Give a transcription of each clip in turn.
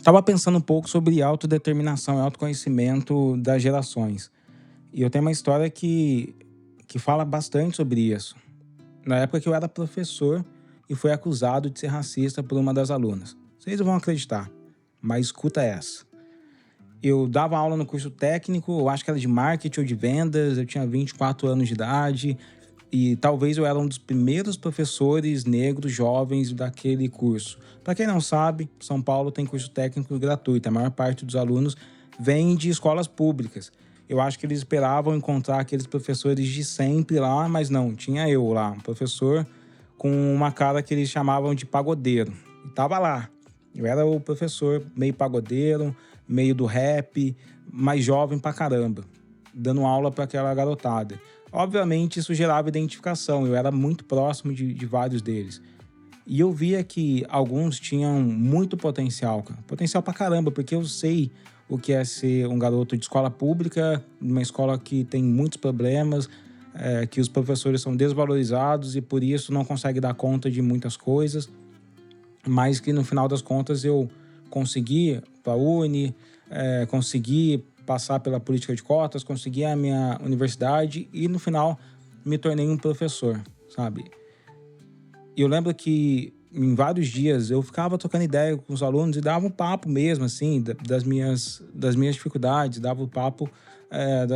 Estava pensando um pouco sobre autodeterminação e autoconhecimento das gerações. E eu tenho uma história que fala bastante sobre isso. Na época que eu era professor e fui acusado de ser racista por uma das alunas. Vocês não vão acreditar, mas escuta essa. Eu dava aula no curso técnico, eu acho que era de marketing ou de vendas, eu tinha 24 anos de idade e talvez eu era um dos primeiros professores negros jovens daquele curso. Para quem não sabe, São Paulo tem curso técnico gratuito, a maior parte dos alunos vem de escolas públicas. Eu acho que eles esperavam encontrar aqueles professores de sempre lá, mas não, tinha eu lá, um professor com uma cara que eles chamavam de pagodeiro. E tava lá. Eu era o professor meio pagodeiro, meio do rap, mais jovem pra caramba, dando aula para aquela garotada. Obviamente isso gerava identificação, eu era muito próximo de vários deles. E eu via que alguns tinham muito potencial, cara. Potencial pra caramba, porque eu sei o que é ser um garoto de escola pública, numa escola que tem muitos problemas, que os professores são desvalorizados e por isso não conseguem dar conta de muitas coisas, mas que no final das contas eu consegui para a Uni, consegui passar pela política de cotas, consegui a minha universidade e no final me tornei um professor, sabe? E eu lembro que em vários dias eu ficava trocando ideia com os alunos e dava um papo mesmo, assim, das minhas dificuldades, dava um papo.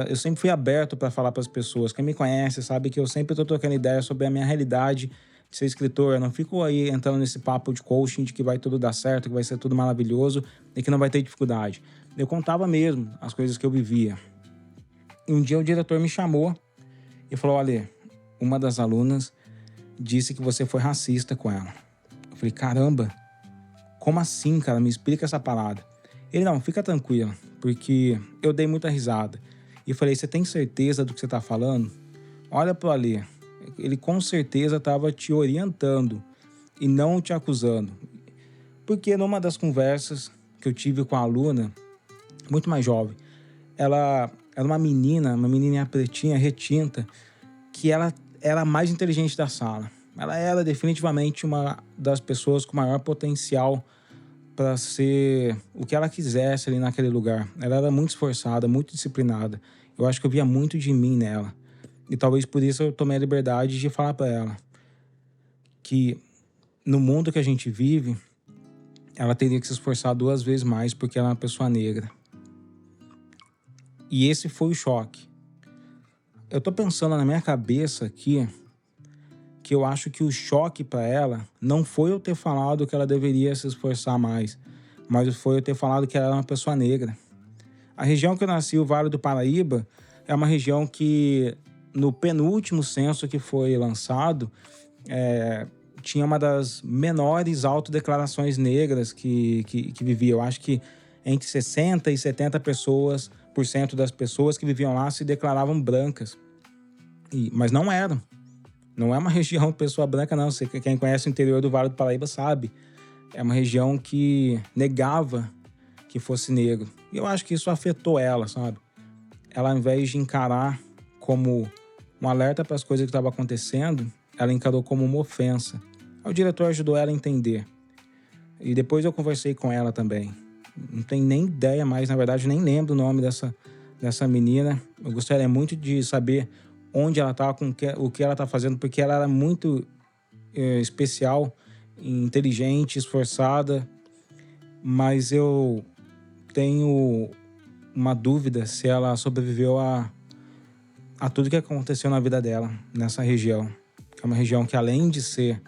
Eu sempre fui aberto para falar para as pessoas. Quem me conhece sabe que eu sempre estou trocando ideia sobre a minha realidade de ser escritor. Eu não fico aí entrando nesse papo de coaching de que vai tudo dar certo, que vai ser tudo maravilhoso e que não vai ter dificuldade. Eu contava mesmo as coisas que eu vivia. E um dia o diretor me chamou e falou: olha, uma das alunas disse que você foi racista com ela. Eu falei: caramba, como assim, cara? Me explica essa parada. Ele: não, fica tranquilo, porque eu dei muita risada. E falei: você tem certeza do que você tá falando? Olha pro Alê, ele com certeza estava te orientando e não te acusando. Porque numa das conversas que eu tive com a aluna, muito mais jovem, ela era uma menininha pretinha, retinta, que ela era a mais inteligente da sala. Ela era definitivamente uma das pessoas com maior potencial para ser o que ela quisesse ali naquele lugar. Ela era muito esforçada, muito disciplinada. Eu acho que eu via muito de mim nela. E talvez por isso eu tomei a liberdade de falar para ela que no mundo que a gente vive, ela teria que se esforçar 2 vezes mais porque ela é uma pessoa negra. E esse foi o choque. Eu tô pensando na minha cabeça aqui que eu acho que o choque para ela não foi eu ter falado que ela deveria se esforçar mais, mas foi eu ter falado que ela era uma pessoa negra. A região que eu nasci, o Vale do Paraíba, é uma região que, no penúltimo censo que foi lançado, tinha uma das menores autodeclarações negras que vivia. Eu acho que entre 60% e 70% das pessoas que viviam lá se declaravam brancas. Mas não eram. Não é uma região pessoa branca, não. Quem conhece o interior do Vale do Paraíba sabe. É uma região que negava que fosse negro. E eu acho que isso afetou ela, sabe? Ela, ao invés de encarar como um alerta para as coisas que estavam acontecendo, ela encarou como uma ofensa. O diretor ajudou ela a entender. E depois eu conversei com ela também. Não tenho nem ideia mais, na verdade, nem lembro o nome dessa menina. Eu gostaria muito de saber onde ela está, o que ela está fazendo, porque ela era muito especial, inteligente, esforçada, mas eu tenho uma dúvida se ela sobreviveu a tudo que aconteceu na vida dela nessa região. É uma região que, além de ser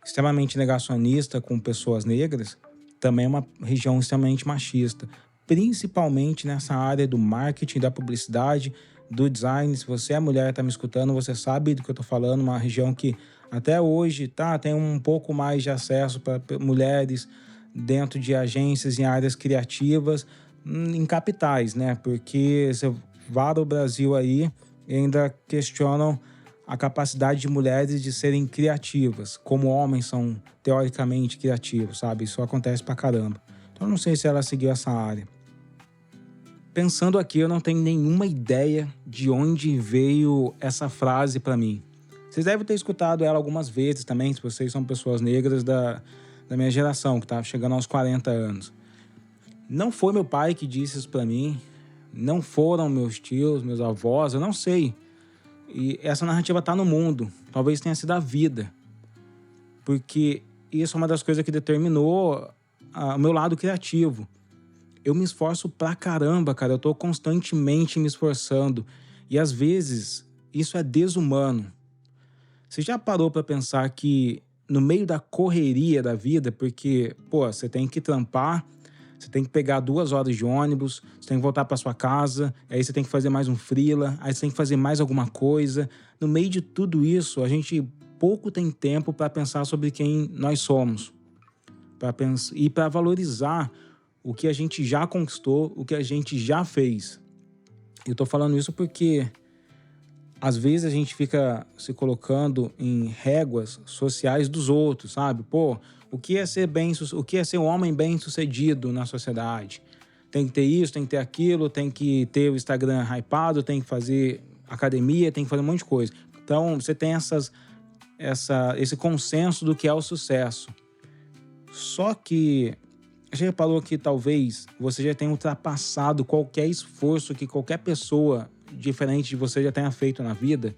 extremamente negacionista com pessoas negras, também é uma região extremamente machista, principalmente nessa área do marketing, da publicidade, do design. Se você é mulher e está me escutando, você sabe do que eu estou falando. Uma região que até hoje tem um pouco mais de acesso para mulheres dentro de agências em áreas criativas, em capitais, né? Porque você vai ao Brasil aí e ainda questionam a capacidade de mulheres de serem criativas, como homens são teoricamente criativos, sabe? Isso acontece pra caramba. Então eu não sei se ela seguiu essa área. Pensando aqui, eu não tenho nenhuma ideia de onde veio essa frase pra mim. Vocês devem ter escutado ela algumas vezes também, se vocês são pessoas negras da minha geração, que tá chegando aos 40 anos. Não foi meu pai que disse isso pra mim, não foram meus tios, meus avós, eu não sei. E essa narrativa tá no mundo, talvez tenha sido a vida. Porque isso é uma das coisas que determinou o meu lado criativo. Eu me esforço pra caramba, cara. Eu tô constantemente me esforçando. E às vezes, isso é desumano. Você já parou pra pensar que no meio da correria da vida, porque, pô, você tem que trampar, você tem que pegar 2 horas de ônibus, você tem que voltar pra sua casa, aí você tem que fazer mais um freela, aí você tem que fazer mais alguma coisa. No meio de tudo isso, a gente pouco tem tempo pra pensar sobre quem nós somos. E pra valorizar o que a gente já conquistou, o que a gente já fez. Eu tô falando isso porque às vezes a gente fica se colocando em réguas sociais dos outros, sabe? Pô, o que é ser um homem bem-sucedido na sociedade? Tem que ter isso, tem que ter aquilo, tem que ter o Instagram hypado, tem que fazer academia, tem que fazer um monte de coisa. Então, você tem esse consenso do que é o sucesso. Só que você reparou que talvez você já tenha ultrapassado qualquer esforço que qualquer pessoa diferente de você já tenha feito na vida?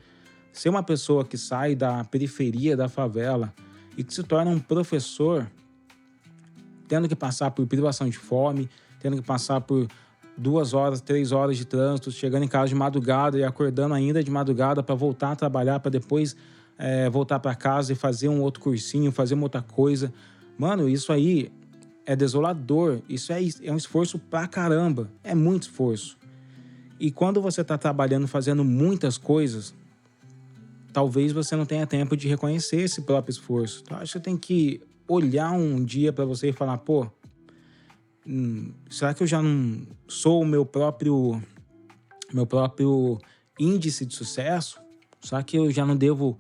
Ser uma pessoa que sai da periferia da favela e que se torna um professor, tendo que passar por privação de fome, tendo que passar por 2 horas, 3 horas de trânsito, chegando em casa de madrugada e acordando ainda de madrugada para voltar a trabalhar, para depois voltar para casa e fazer um outro cursinho, fazer uma outra coisa. Mano, isso aí é desolador, isso é um esforço pra caramba, é muito esforço. E quando você tá trabalhando, fazendo muitas coisas, talvez você não tenha tempo de reconhecer esse próprio esforço. Então, acho que você tem que olhar um dia pra você e falar, pô, será que eu já não sou o meu próprio índice de sucesso? Será que eu já não devo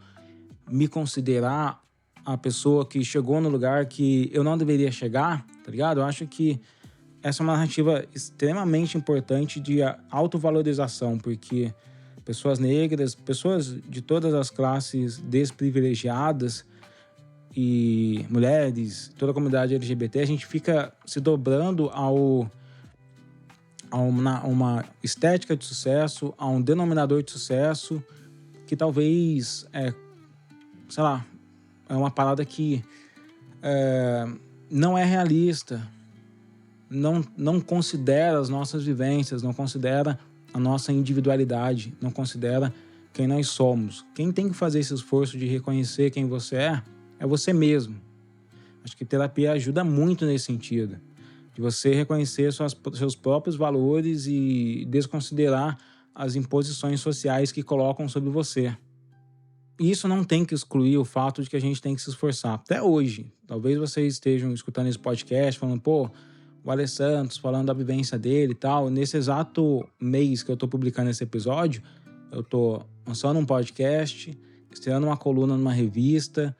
me considerar a pessoa que chegou no lugar que eu não deveria chegar, tá ligado? Eu acho que essa é uma narrativa extremamente importante de autovalorização, porque pessoas negras, pessoas de todas as classes desprivilegiadas e mulheres, toda a comunidade LGBT, a gente fica se dobrando a uma estética de sucesso, a um denominador de sucesso que talvez, sei lá, é uma parada que não é realista, não considera as nossas vivências, não considera a nossa individualidade, não considera quem nós somos. Quem tem que fazer esse esforço de reconhecer quem você é você mesmo. Acho que terapia ajuda muito nesse sentido, de você reconhecer seus próprios valores e desconsiderar as imposições sociais que colocam sobre você. Isso não tem que excluir o fato de que a gente tem que se esforçar. Até hoje, talvez vocês estejam escutando esse podcast falando, pô, o Ale Santos falando da vivência dele e tal. Nesse exato mês que eu tô publicando esse episódio, eu tô lançando um podcast, estreando uma coluna numa revista,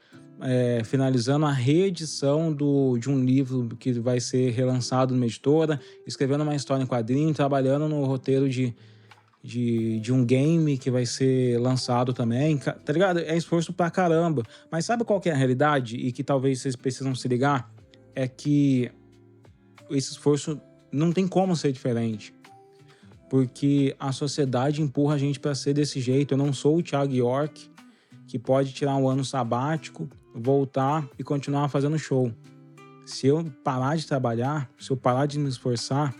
finalizando a reedição de um livro que vai ser relançado numa editora, escrevendo uma história em quadrinho, trabalhando no roteiro de um game que vai ser lançado também, tá ligado? É esforço pra caramba. Mas sabe qual que é a realidade e que talvez vocês precisam se ligar? É que esse esforço não tem como ser diferente. Porque a sociedade empurra a gente pra ser desse jeito. Eu não sou o Thiago York, que pode tirar um ano sabático, voltar e continuar fazendo show. Se eu parar de trabalhar, se eu parar de me esforçar,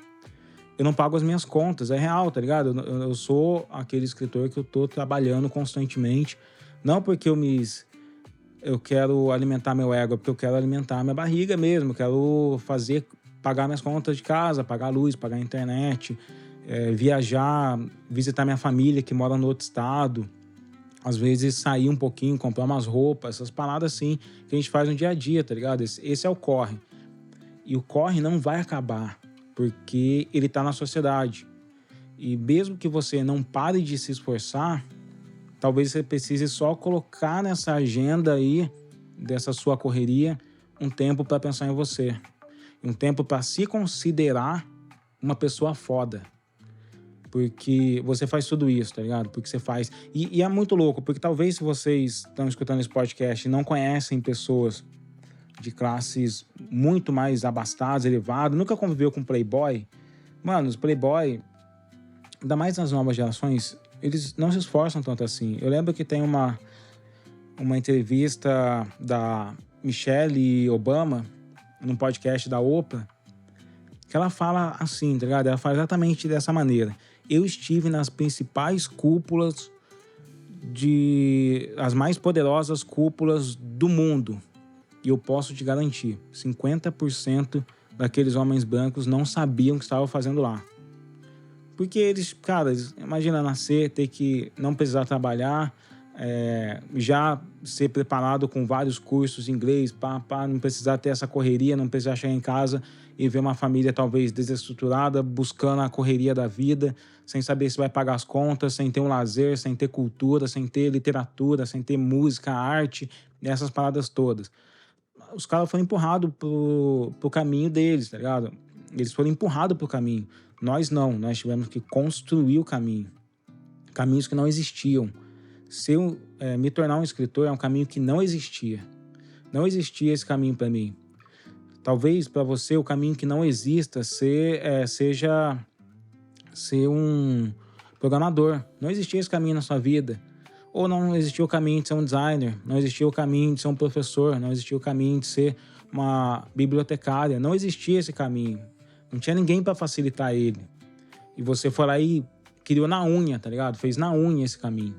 eu não pago as minhas contas, é real, tá ligado? Eu sou aquele escritor que eu tô trabalhando constantemente, não porque eu quero alimentar meu ego, é porque eu quero alimentar minha barriga mesmo, eu quero pagar minhas contas de casa, pagar a luz, pagar a internet, viajar, visitar minha família que mora no outro estado, às vezes sair um pouquinho, comprar umas roupas, essas paradas assim, que a gente faz no dia a dia, tá ligado? Esse é o corre. E o corre não vai acabar, porque ele tá na sociedade. E mesmo que você não pare de se esforçar, talvez você precise só colocar nessa agenda aí, dessa sua correria, um tempo para pensar em você. Um tempo para se considerar uma pessoa foda. Porque você faz tudo isso, tá ligado? Porque você faz... E é muito louco, porque talvez se vocês estão escutando esse podcast e não conhecem pessoas de classes muito mais abastadas, elevadas, nunca conviveu com playboy. Mano, os playboy, ainda mais nas novas gerações, eles não se esforçam tanto assim. Eu lembro que tem uma entrevista da Michelle Obama, num podcast da Oprah, que ela fala assim, tá ligado? Ela fala exatamente dessa maneira. Eu estive nas principais cúpulas as mais poderosas cúpulas do mundo. E eu posso te garantir, 50% daqueles homens brancos não sabiam o que estavam fazendo lá. Porque eles, cara, imagina nascer, ter que não precisar trabalhar, já ser preparado com vários cursos em inglês, não precisar ter essa correria, não precisar chegar em casa e ver uma família talvez desestruturada, buscando a correria da vida, sem saber se vai pagar as contas, sem ter um lazer, sem ter cultura, sem ter literatura, sem ter música, arte, essas paradas todas. Os caras foram empurrados pro caminho deles, tá ligado? Eles foram empurrados pro caminho. Nós não, nós tivemos que construir o caminho. Caminhos que não existiam. Me tornar um escritor é um caminho que não existia. Não existia esse caminho para mim. Talvez para você o caminho que não exista seja ser um programador. Não existia esse caminho na sua vida. Ou não existia o caminho de ser um designer, não existia o caminho de ser um professor, não existia o caminho de ser uma bibliotecária. Não existia esse caminho. Não tinha ninguém para facilitar ele. E você foi lá e criou na unha, tá ligado? Fez na unha esse caminho.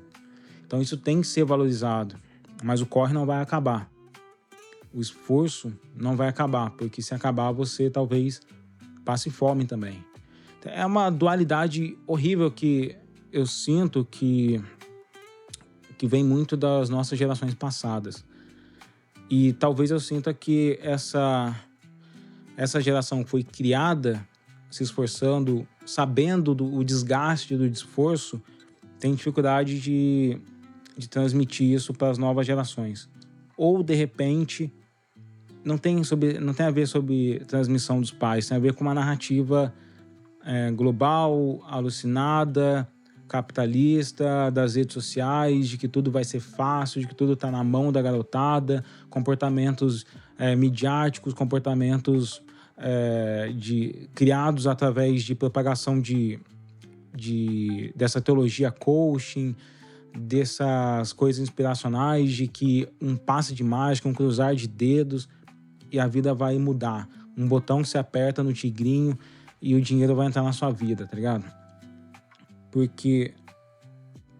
Então isso tem que ser valorizado. Mas o corre não vai acabar. O esforço não vai acabar, porque se acabar você talvez passe fome também. É uma dualidade horrível que eu sinto que vem muito das nossas gerações passadas. E talvez eu sinta que essa geração foi criada se esforçando, sabendo o desgaste do esforço, tem dificuldade de transmitir isso para as novas gerações. Ou, de repente, não tem a ver sobre transmissão dos pais, tem a ver com uma narrativa global, alucinada, capitalista, das redes sociais, de que tudo vai ser fácil, de que tudo está na mão da garotada, comportamentos midiáticos, comportamentos criados através de propagação dessa teologia coaching, dessas coisas inspiracionais, de que um passe de mágica, um cruzar de dedos e a vida vai mudar. Um botão que se aperta no tigrinho e o dinheiro vai entrar na sua vida, tá ligado? Porque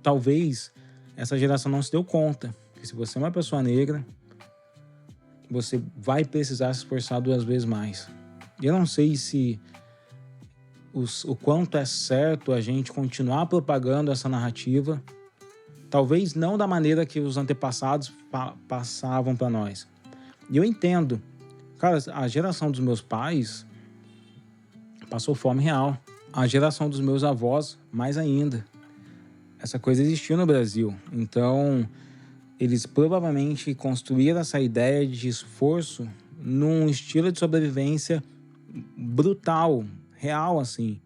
talvez essa geração não se deu conta que se você é uma pessoa negra, você vai precisar se esforçar 2 vezes mais. E eu não sei se o quanto é certo a gente continuar propagando essa narrativa, talvez não da maneira que os antepassados passavam para nós. E eu entendo. Cara, a geração dos meus pais passou fome real. A geração dos meus avós, mais ainda. Essa coisa existiu no Brasil. Então, eles provavelmente construíram essa ideia de esforço num estilo de sobrevivência brutal, real, assim.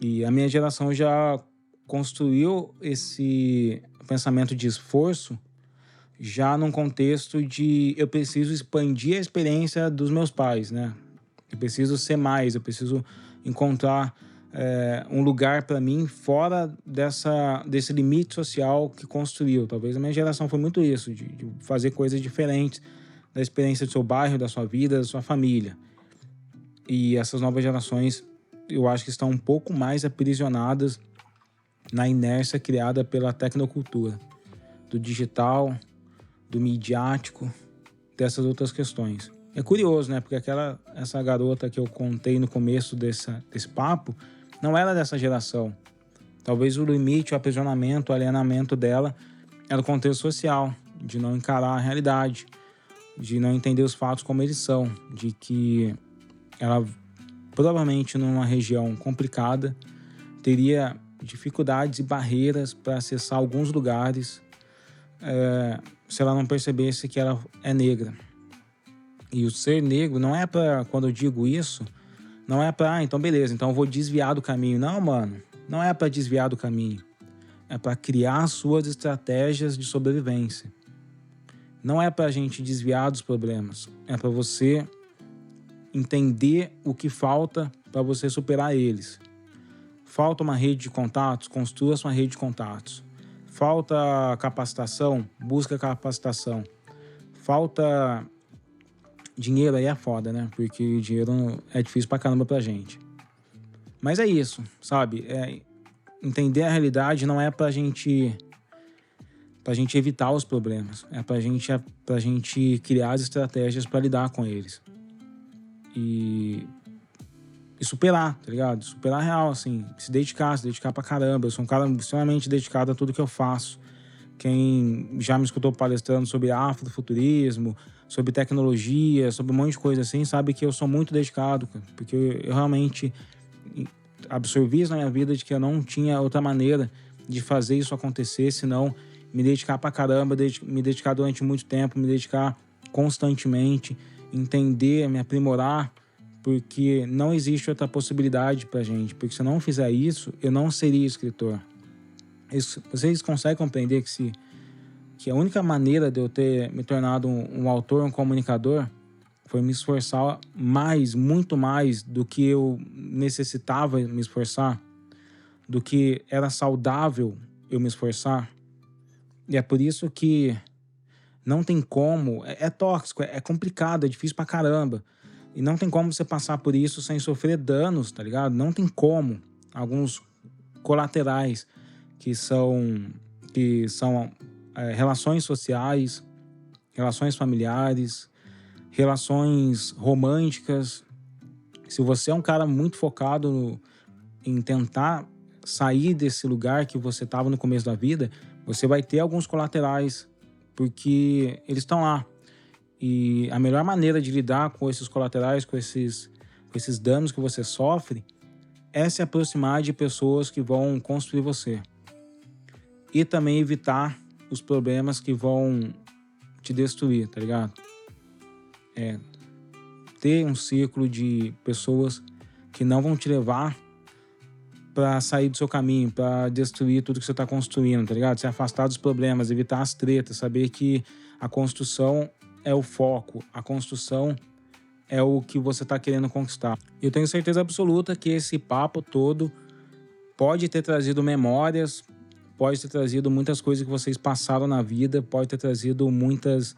E a minha geração já construiu esse pensamento de esforço já num contexto de eu preciso expandir a experiência dos meus pais, né? Eu preciso ser mais, eu preciso encontrar um lugar para mim fora desse limite social que construiu. Talvez a minha geração foi muito isso, de fazer coisas diferentes da experiência do seu bairro, da sua vida, da sua família. E essas novas gerações, eu acho que estão um pouco mais aprisionadas na inércia criada pela tecnocultura, do digital, do midiático, dessas outras questões. É curioso, né? Porque essa garota que eu contei no começo desse papo não era dessa geração. Talvez o limite, o aprisionamento, o alienamento dela era o contexto social, de não encarar a realidade, de não entender os fatos como eles são, de que ela provavelmente numa região complicada teria dificuldades e barreiras para acessar alguns lugares se ela não percebesse que ela é negra. E o ser negro não é para, quando eu digo isso, não é para, então beleza, então eu vou desviar do caminho. Não, mano, não é para desviar do caminho. É para criar suas estratégias de sobrevivência. não é pra gente desviar dos problemas, é pra você entender o que falta para você superar eles. Falta uma rede de contatos? Construa sua rede de contatos. Falta capacitação? Busca capacitação. Falta dinheiro? Aí é foda, né? Porque dinheiro é difícil pra caramba pra gente. Mas é isso, sabe? Entender a realidade não é pra gente evitar os problemas. É pra gente criar as estratégias pra lidar com eles. E superar, tá ligado? Superar real, assim. Se dedicar pra caramba. Eu sou um cara extremamente dedicado a tudo que eu faço. Quem já me escutou palestrando sobre afrofuturismo, sobre tecnologia, sobre um monte de coisa assim, sabe que eu sou muito dedicado, cara. Porque eu realmente absorvi isso na minha vida de que eu não tinha outra maneira de fazer isso acontecer, senão me dedicar pra caramba, me dedicar durante muito tempo, me dedicar constantemente, entender, me aprimorar, porque não existe outra possibilidade pra gente. Porque se eu não fizer isso, eu não seria escritor. Vocês conseguem compreender que a única maneira de eu ter me tornado um autor, um comunicador, foi me esforçar mais, muito mais do que eu necessitava me esforçar, do que era saudável eu me esforçar. E é por isso que não tem como, é tóxico, é complicado, é difícil pra caramba. E não tem como você passar por isso sem sofrer danos, tá ligado? Não tem como. Alguns colaterais que são relações sociais, relações familiares, relações românticas. Se você é um cara muito focado em tentar sair desse lugar que você estava no começo da vida, você vai ter alguns colaterais, porque eles estão lá. E a melhor maneira de lidar com esses colaterais, com esses danos que você sofre, é se aproximar de pessoas que vão construir você. E também evitar os problemas que vão te destruir, tá ligado? Ter um círculo de pessoas que não vão te levar pra sair do seu caminho, pra destruir tudo que você tá construindo, tá ligado? Se afastar dos problemas, evitar as tretas, saber que a construção é o foco, a construção é o que você tá querendo conquistar. Eu tenho certeza absoluta que esse papo todo pode ter trazido memórias, pode ter trazido muitas coisas que vocês passaram na vida, pode ter trazido muitas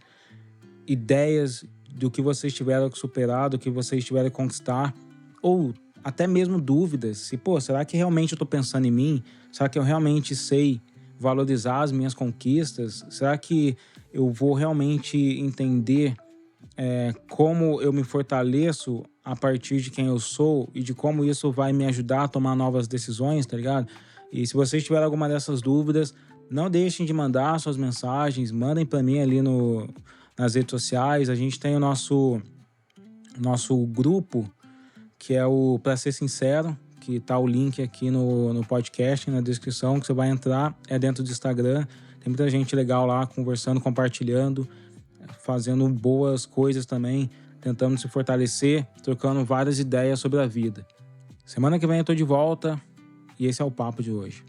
ideias do que vocês tiveram que superar, do que vocês tiveram que conquistar, ou até mesmo dúvidas, se, será que realmente eu tô pensando em mim? Será que eu realmente sei valorizar as minhas conquistas? Será que eu vou realmente entender como eu me fortaleço a partir de quem eu sou e de como isso vai me ajudar a tomar novas decisões, tá ligado? E se vocês tiverem alguma dessas dúvidas, não deixem de mandar suas mensagens, mandem para mim ali nas redes sociais. A gente tem o nosso grupo, que é o Pra Ser Sincero, que tá o link aqui no podcast, na descrição, que você vai entrar, é dentro do Instagram. Tem muita gente legal lá, conversando, compartilhando, fazendo boas coisas também, tentando se fortalecer, trocando várias ideias sobre a vida. Semana que vem eu tô de volta e esse é o papo de hoje.